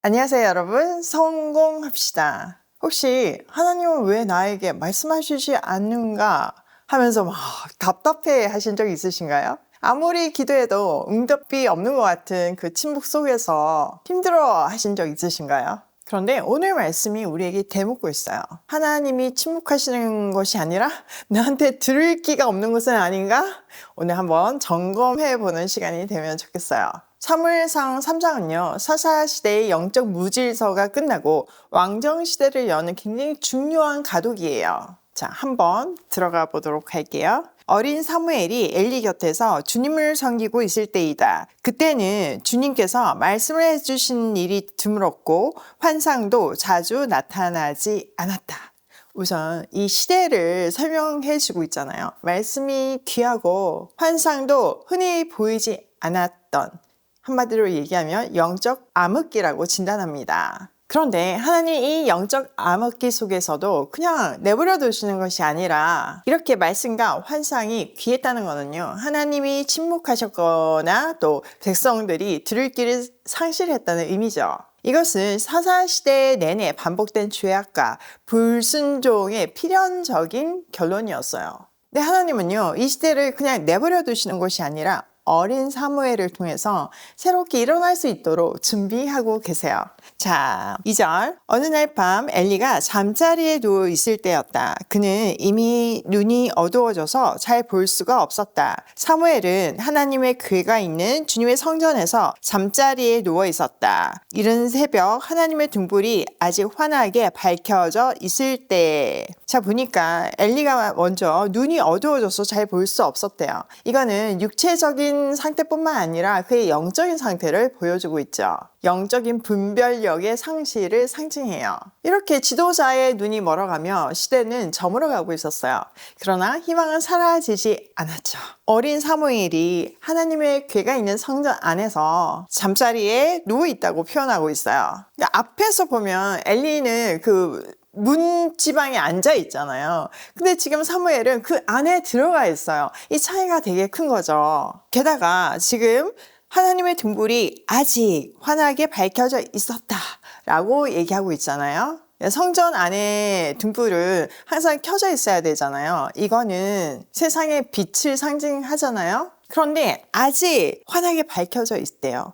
안녕하세요, 여러분. 성공합시다. 혹시 하나님은 왜 나에게 말씀하시지 않는가 하면서 막 답답해 하신 적 있으신가요? 아무리 기도해도 응답이 없는 것 같은 그 침묵 속에서 힘들어 하신 적 있으신가요? 그런데 오늘 말씀이 우리에게 대묻고 있어요. 하나님이 침묵하시는 것이 아니라 나한테 들을 기가 없는 것은 아닌가? 오늘 한번 점검해 보는 시간이 되면 좋겠어요. 사무엘상 3장은요, 사사시대의 영적 무질서가 끝나고 왕정시대를 여는 굉장히 중요한 가독이에요. 자, 한번 들어가 보도록 할게요. 어린 사무엘이 엘리 곁에서 주님을 섬기고 있을 때이다. 그때는 주님께서 말씀을 해주신 일이 드물었고 환상도 자주 나타나지 않았다. 우선 이 시대를 설명해 주고 있잖아요. 말씀이 귀하고 환상도 흔히 보이지 않았던, 한마디로 얘기하면 영적 암흑기라고 진단합니다. 그런데 하나님 이 영적 암흑기 속에서도 그냥 내버려 두시는 것이 아니라 이렇게 말씀과 환상이 귀했다는 것은요, 하나님이 침묵하셨거나 또 백성들이 들을 길을 상실했다는 의미죠. 이것은 사사시대 내내 반복된 죄악과 불순종의 필연적인 결론이었어요. 근데 하나님은요, 이 시대를 그냥 내버려 두시는 것이 아니라 어린 사무엘을 통해서 새롭게 일어날 수 있도록 준비하고 계세요. 자, 2절. 어느 날 밤 엘리가 잠자리에 누워 있을 때였다. 그는 이미 눈이 어두워져서 잘 볼 수가 없었다. 사무엘은 하나님의 궤가 있는 주님의 성전에서 잠자리에 누워 있었다. 이른 새벽 하나님의 등불이 아직 환하게 밝혀져 있을 때. 자, 보니까 엘리가 먼저 눈이 어두워져서 잘 볼 수 없었대요. 이거는 육체적인 상태뿐만 아니라 그의 영적인 상태를 보여주고 있죠. 영적인 분별력의 상실을 상징해요. 이렇게 지도자의 눈이 멀어가며 시대는 저물어가고 있었어요. 그러나 희망은 사라지지 않았죠. 어린 사무엘이 하나님의 궤가 있는 성전 안에서 잠자리에 누워 있다고 표현하고 있어요. 앞에서 보면 엘리는 문지방에 앉아 있잖아요. 근데 지금 사무엘은 그 안에 들어가 있어요. 이 차이가 되게 큰 거죠. 게다가 지금 하나님의 등불이 아직 환하게 밝혀져 있었다라고 얘기하고 있잖아요. 성전 안에 등불은 항상 켜져 있어야 되잖아요. 이거는 세상의 빛을 상징하잖아요. 그런데 아직 환하게 밝혀져 있대요.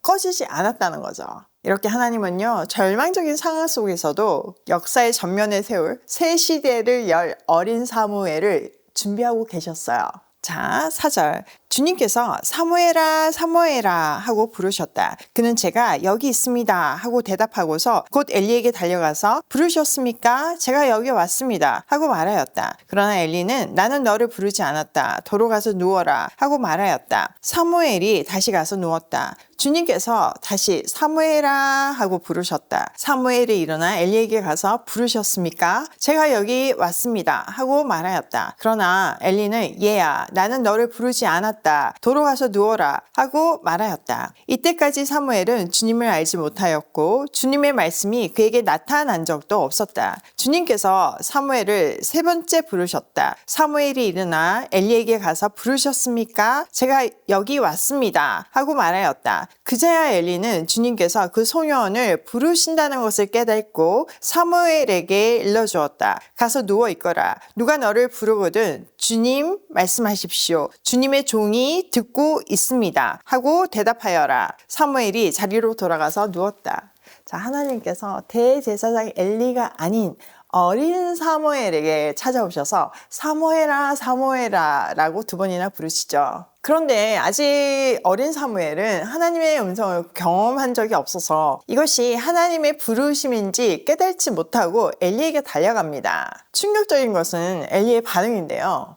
꺼지지 않았다는 거죠. 이렇게 하나님은요, 절망적인 상황 속에서도 역사의 전면에 세울 새 시대를 열 어린 사무엘을 준비하고 계셨어요. 자, 4절. 주님께서 사무엘아 사무엘아 하고 부르셨다. 그는 제가 여기 있습니다 하고 대답하고서 곧 엘리에게 달려가서 부르셨습니까? 제가 여기 왔습니다 하고 말하였다. 그러나 엘리는 나는 너를 부르지 않았다. 도로 가서 누워라 하고 말하였다. 사무엘이 다시 가서 누웠다. 주님께서 다시 사무엘아 하고 부르셨다. 사무엘이 일어나 엘리에게 가서 부르셨습니까? 제가 여기 왔습니다 하고 말하였다. 그러나 엘리는 얘야 나는 너를 부르지 않았다. 도로 가서 누워라 하고 말하였다. 이때까지 사무엘은 주님을 알지 못하였고 주님의 말씀이 그에게 나타난 적도 없었다. 주님께서 사무엘을 세 번째 부르셨다. 사무엘이 일어나 엘리에게 가서 부르셨습니까? 제가 여기 왔습니다 하고 말하였다. 그제야 엘리는 주님께서 그 소년을 부르신다는 것을 깨닫고 사무엘에게 일러주었다. 가서 누워 있거라. 누가 너를 부르거든 주님 말씀하십시오. 주님의 종이 듣고 있습니다 하고 대답하여라. 사무엘이 자리로 돌아가서 누웠다. 자, 하나님께서 대제사장 엘리가 아닌 어린 사무엘에게 찾아오셔서 사무엘아 사무엘아 라고 두 번이나 부르시죠. 그런데 아직 어린 사무엘은 하나님의 음성을 경험한 적이 없어서 이것이 하나님의 부르심인지 깨닫지 못하고 엘리에게 달려갑니다. 충격적인 것은 엘리의 반응인데요.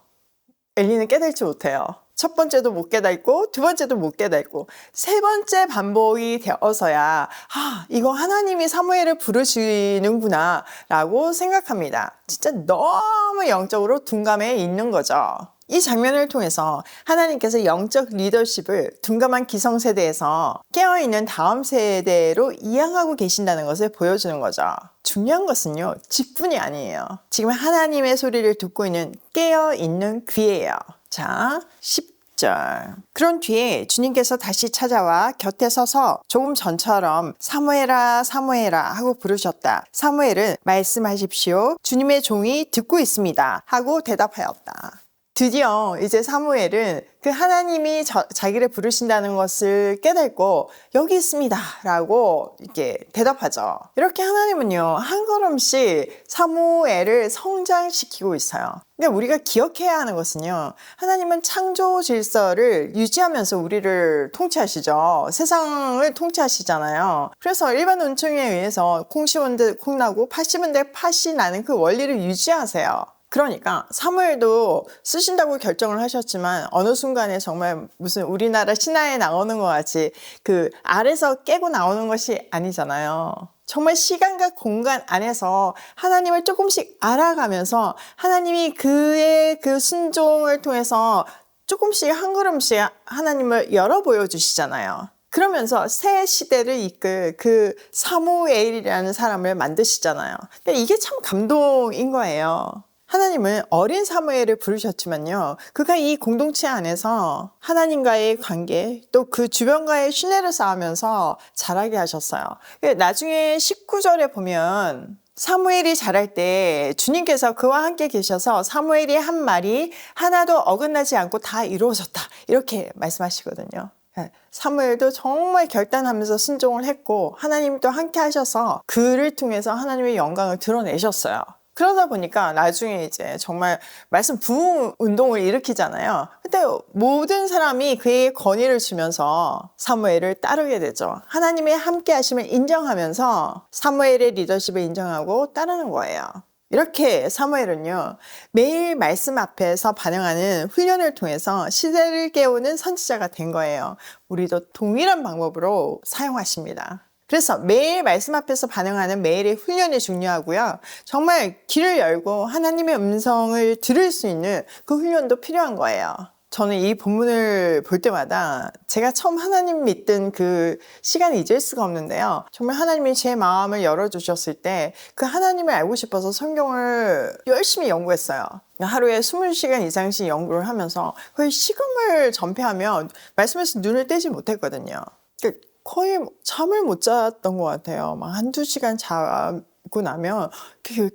엘리는 깨닫지 못해요. 첫 번째도 못 깨닫고 두 번째도 못 깨닫고 세 번째 반복이 되어서야 이거 하나님이 사무엘을 부르시는구나 라고 생각합니다. 진짜 너무 영적으로 둔감해 있는 거죠. 이 장면을 통해서 하나님께서 영적 리더십을 둔감한 기성세대에서 깨어있는 다음 세대로 이양하고 계신다는 것을 보여주는 거죠. 중요한 것은요, 직분이 아니에요. 지금 하나님의 소리를 듣고 있는 깨어있는 귀예요. 자, 10절. 그런 뒤에 주님께서 다시 찾아와 곁에 서서 조금 전처럼 사무엘아 사무엘아 하고 부르셨다. 사무엘은 말씀하십시오. 주님의 종이 듣고 있습니다. 하고 대답하였다. 드디어 이제 사무엘은 그 하나님이 자기를 부르신다는 것을 깨닫고 여기 있습니다 라고 이렇게 대답하죠. 이렇게 하나님은요 한 걸음씩 사무엘을 성장시키고 있어요. 그러니까 우리가 기억해야 하는 것은요, 하나님은 창조 질서를 유지하면서 우리를 통치하시죠. 세상을 통치하시잖아요. 그래서 일반 운총에 의해서 콩 심은 데 콩 나고 팥 심은 데 팥이 나는 그 원리를 유지하세요. 그러니까 사무엘도 쓰신다고 결정을 하셨지만 어느 순간에 정말 무슨 우리나라 신화에 나오는 것 같이 그 알에서 깨고 나오는 것이 아니잖아요. 정말 시간과 공간 안에서 하나님을 조금씩 알아가면서 하나님이 그의 그 순종을 통해서 조금씩 한 걸음씩 하나님을 열어 보여주시잖아요. 그러면서 새 시대를 이끌 그 사무엘이라는 사람을 만드시잖아요. 그러니까 이게 참 감동인 거예요. 하나님은 어린 사무엘을 부르셨지만요, 그가 이 공동체 안에서 하나님과의 관계 또 그 주변과의 신뢰를 쌓으면서 자라게 하셨어요. 나중에 19절에 보면 사무엘이 자랄 때 주님께서 그와 함께 계셔서 사무엘이 한 말이 하나도 어긋나지 않고 다 이루어졌다 이렇게 말씀하시거든요. 사무엘도 정말 결단하면서 순종을 했고 하나님도 함께 하셔서 그를 통해서 하나님의 영광을 드러내셨어요. 그러다 보니까 나중에 이제 정말 말씀 부흥 운동을 일으키잖아요. 그때 모든 사람이 그의 권위를 주면서 사무엘을 따르게 되죠. 하나님의 함께 하심을 인정하면서 사무엘의 리더십을 인정하고 따르는 거예요. 이렇게 사무엘은요, 매일 말씀 앞에서 반영하는 훈련을 통해서 시대를 깨우는 선지자가 된 거예요. 우리도 동일한 방법으로 사용하십니다. 그래서 매일 말씀 앞에서 반영하는 매일의 훈련이 중요하고요. 정말 귀를 열고 하나님의 음성을 들을 수 있는 그 훈련도 필요한 거예요. 저는 이 본문을 볼 때마다 제가 처음 하나님 믿던 그 시간을 잊을 수가 없는데요. 정말 하나님이 제 마음을 열어주셨을 때 그 하나님을 알고 싶어서 성경을 열심히 연구했어요. 하루에 20시간 이상씩 연구를 하면서 거의 식음을 전폐하며 말씀에서 눈을 떼지 못했거든요. 거의 잠을 못 잤던 것 같아요. 막 한두 시간 자고 나면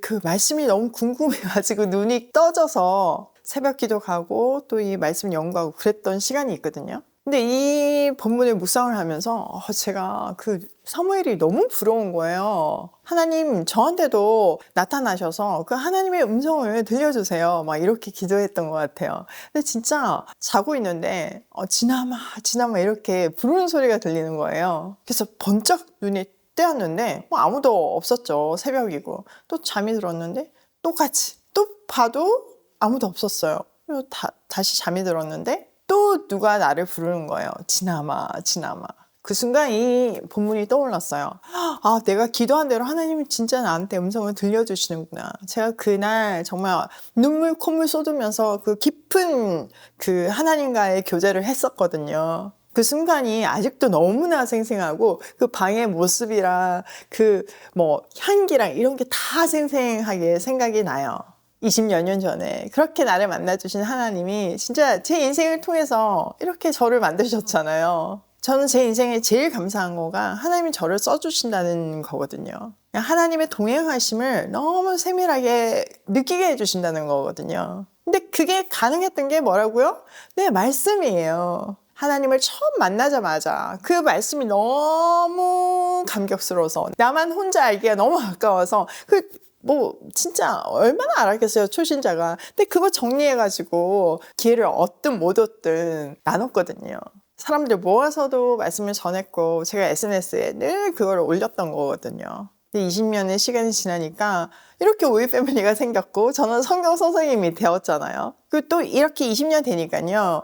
그 말씀이 너무 궁금해가지고 눈이 떠져서 새벽 기도 가고 또 이 말씀 연구하고 그랬던 시간이 있거든요. 근데 이 본문을 묵상을 하면서 제가 그 사무엘이 너무 부러운 거예요. 하나님 저한테도 나타나셔서 그 하나님의 음성을 들려주세요. 막 이렇게 기도했던 것 같아요. 근데 진짜 자고 있는데 지나마 이렇게 부르는 소리가 들리는 거예요. 그래서 번쩍 눈이 뜨였는데 아무도 없었죠. 새벽이고. 또 잠이 들었는데 똑같이 또 봐도 아무도 없었어요. 그리고 다시 잠이 들었는데 또 누가 나를 부르는 거예요. 지나마. 그 순간 이 본문이 떠올랐어요. 아, 내가 기도한 대로 하나님이 진짜 나한테 음성을 들려주시는구나. 제가 그날 정말 눈물 콧물 쏟으면서 그 깊은 그 하나님과의 교제를 했었거든요. 그 순간이 아직도 너무나 생생하고 그 방의 모습이랑 그 향기랑 이런 게 다 생생하게 생각이 나요. 20여 년 전에 그렇게 나를 만나주신 하나님이 진짜 제 인생을 통해서 이렇게 저를 만드셨잖아요. 저는 제 인생에 제일 감사한 거가 하나님이 저를 써주신다는 거거든요. 하나님의 동행하심을 너무 세밀하게 느끼게 해주신다는 거거든요. 근데 그게 가능했던 게 뭐라고요? 네, 말씀이에요. 하나님을 처음 만나자마자 그 말씀이 너무 감격스러워서 나만 혼자 알기가 너무 아까워서 진짜 얼마나 알았겠어요, 초신자가. 근데 그거 정리해가지고 기회를 얻든 못 얻든 나눴거든요. 사람들 모아서도 말씀을 전했고 제가 SNS에 늘 그걸 올렸던 거거든요. 20년의 시간이 지나니까 이렇게 오이 패밀리가 생겼고 저는 성경 선생님이 되었잖아요. 그리고 또 이렇게 20년 되니까요.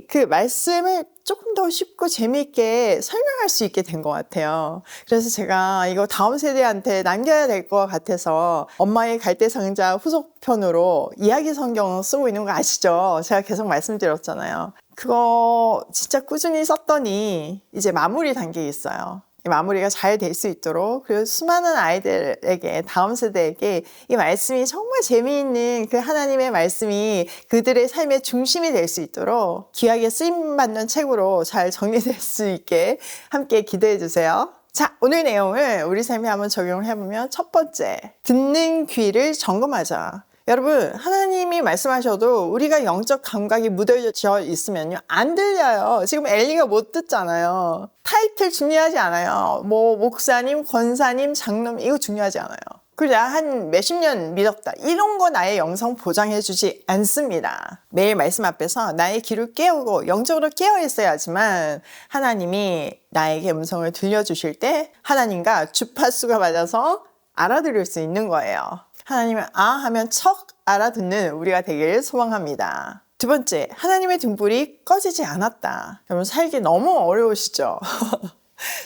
그 말씀을 조금 더 쉽고 재미있게 설명할 수 있게 된 것 같아요. 그래서 제가 이거 다음 세대한테 남겨야 될 것 같아서 엄마의 갈대상자 후속편으로 이야기 성경을 쓰고 있는 거 아시죠? 제가 계속 말씀드렸잖아요. 그거 진짜 꾸준히 썼더니 이제 마무리 단계에 있어요. 마무리가 잘 될 수 있도록, 그리고 수많은 아이들에게, 다음 세대에게 이 말씀이 정말 재미있는 그 하나님의 말씀이 그들의 삶의 중심이 될 수 있도록 귀하게 쓰임받는 책으로 잘 정리될 수 있게 함께 기도해 주세요. 자, 오늘 내용을 우리 삶에 한번 적용을 해보면, 첫 번째, 듣는 귀를 점검하자. 여러분, 하나님이 말씀하셔도 우리가 영적 감각이 무뎌져 있으면요, 안 들려요. 지금 엘리가 못 듣잖아요. 타이틀 중요하지 않아요. 뭐 목사님, 권사님, 장로님, 이거 중요하지 않아요. 그래, 한 몇십 년 믿었다, 이런 거 나의 영성 보장해 주지 않습니다. 매일 말씀 앞에서 나의 귀를 깨우고 영적으로 깨어 있어야지만 하나님이 나에게 음성을 들려주실 때 하나님과 주파수가 맞아서 알아들을 수 있는 거예요. 하나님은 아 하면 척 알아듣는 우리가 되길 소망합니다. 두 번째, 하나님의 등불이 꺼지지 않았다. 여러분, 살기 너무 어려우시죠?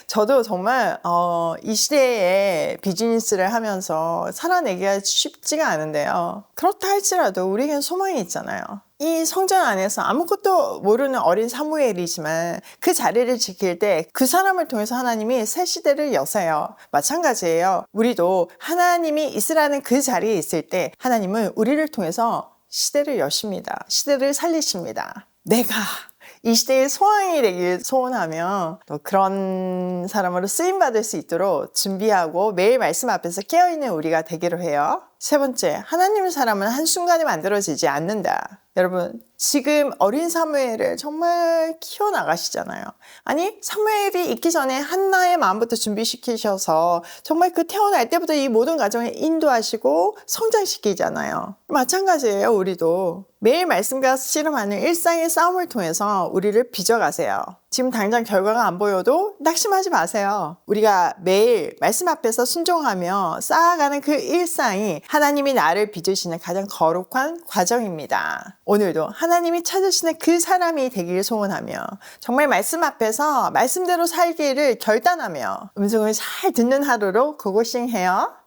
저도 정말 이 시대에 비즈니스를 하면서 살아내기가 쉽지가 않은데요. 그렇다 할지라도 우리에겐 소망이 있잖아요. 이 성전 안에서 아무것도 모르는 어린 사무엘이지만 그 자리를 지킬 때 그 사람을 통해서 하나님이 새 시대를 여세요. 마찬가지예요. 우리도 하나님이 있으라는 그 자리에 있을 때 하나님은 우리를 통해서 시대를 여십니다. 시대를 살리십니다. 내가 이 시대의 소망이 되길 소원하며 또 그런 사람으로 쓰임받을 수 있도록 준비하고 매일 말씀 앞에서 깨어있는 우리가 되기로 해요. 세 번째, 하나님의 사람은 한순간에 만들어지지 않는다. 여러분, 지금 어린 사무엘을 정말 키워나가시잖아요. 아니, 사무엘이 있기 전에 한나의 마음부터 준비시키셔서 정말 그 태어날 때부터 이 모든 과정을 인도하시고 성장시키잖아요. 마찬가지예요. 우리도 매일 말씀과 씨름하는 일상의 싸움을 통해서 우리를 빚어가세요. 지금 당장 결과가 안 보여도 낙심하지 마세요. 우리가 매일 말씀 앞에서 순종하며 쌓아가는 그 일상이 하나님이 나를 빚으시는 가장 거룩한 과정입니다. 오늘도 하나님이 찾으시는 그 사람이 되기를 소원하며 정말 말씀 앞에서 말씀대로 살기를 결단하며 음성을 잘 듣는 하루로 고고싱해요.